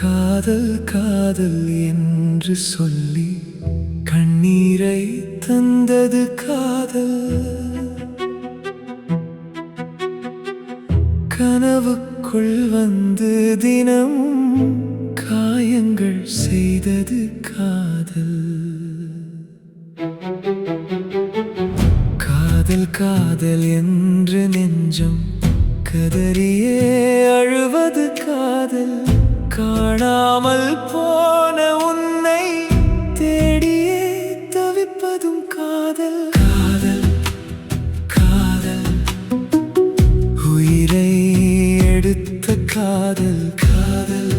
காதல் காதல் என்று சொல்லி கண்ணீரை தந்தது காதல். கனவுக்குள் வந்து தினமும் காயங்கள் செய்தது காதல். காதல் காதல் என்று நெஞ்சம் கதறியே அழுவது காதல். காணாமல் போன உன்னை தேடியே தவிப்பதும் காதல். காதல் காதல் உயிரை எடுத்த காதல். காதல்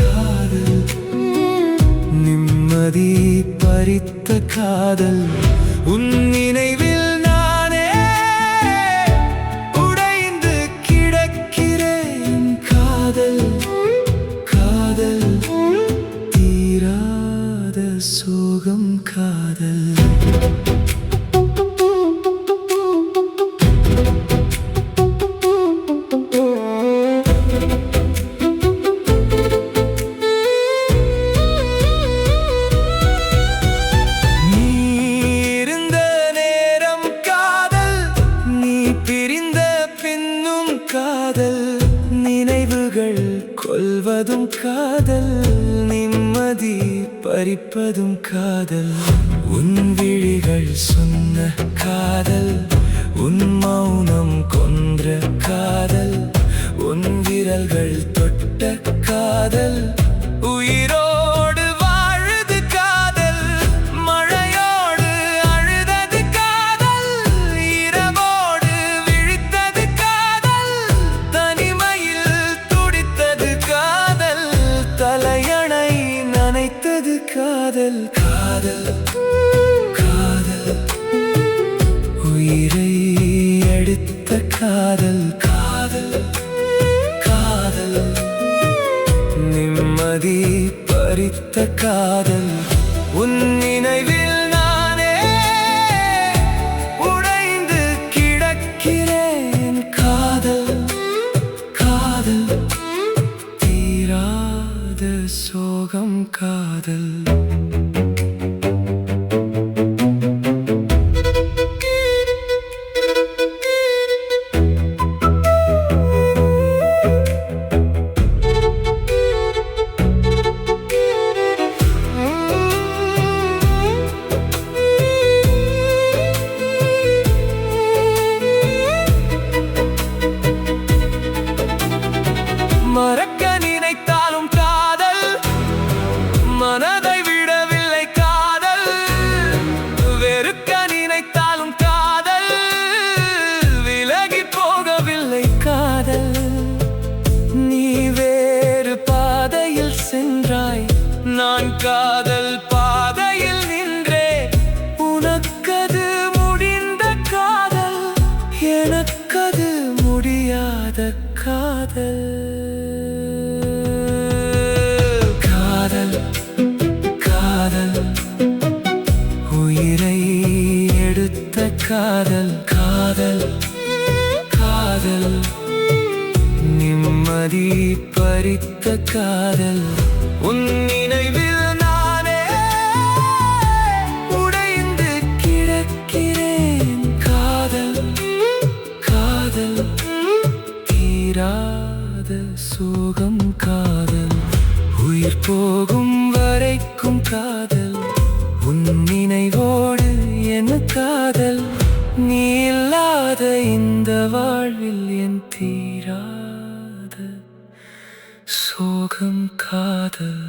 காதல் நிம்மதி பறித்த காதல். உன் நினைவில் நானே உடைந்து கிடக்கிறேன். காதல் காதல் தீராத சோகம் காதல். காதல் நினைவுகள் கொல்வதும் காதல். நிம்மதி பறிப்பதும் காதல். உன் விழிகள் சொன்ன காதல். உன் மௌனம் கொன்ற காதல். உன் விரல்கள் தொட்ட காதல். உயிரோடு வாழுது காதல். மழையோடு அழுதது காதல். இரவோடு விழித்தது காதல். தனிமையில் துடித்தது காதல். தலையணை நனைத்தது காதல். காதல் காதல் உயிரை எடுத்த காதல். காதல் காதல் நிம்மதி பறித்த காதல். உன் நினைவில் நானே உடைந்து கிடக்கிறேன். காதல் காதல் தீராத சோகம் காதல். மறக்க நினைத்தாலும் காதல் மனதை விடவில்லை காதல். வெறுக்க நினைத்தாலும் காதல் விலகி போகவில்லை காதல். நீ வேறு பாதையில் சென்றாய். நான் காதல் பாதையில் நின்றேன். உனக்கது முடிந்த காதல். எனக்கது முடியாத காதல். காதல் காதல் உயிரை எடுத்த காதல். காதல் காதல் நிம்மதி பறித்த காதல். உன் நினைவில் நானே உடைந்து கிடக்கிறேன். காதல் காதல் தீராத சோகம் காதல். உயிர் போகும் வரைக்கும் காதல். உன் நினைவோடு என் காதல். நீ இல்லாத இந்த வாழ்வில் என் தீராத சோகம் காதல்.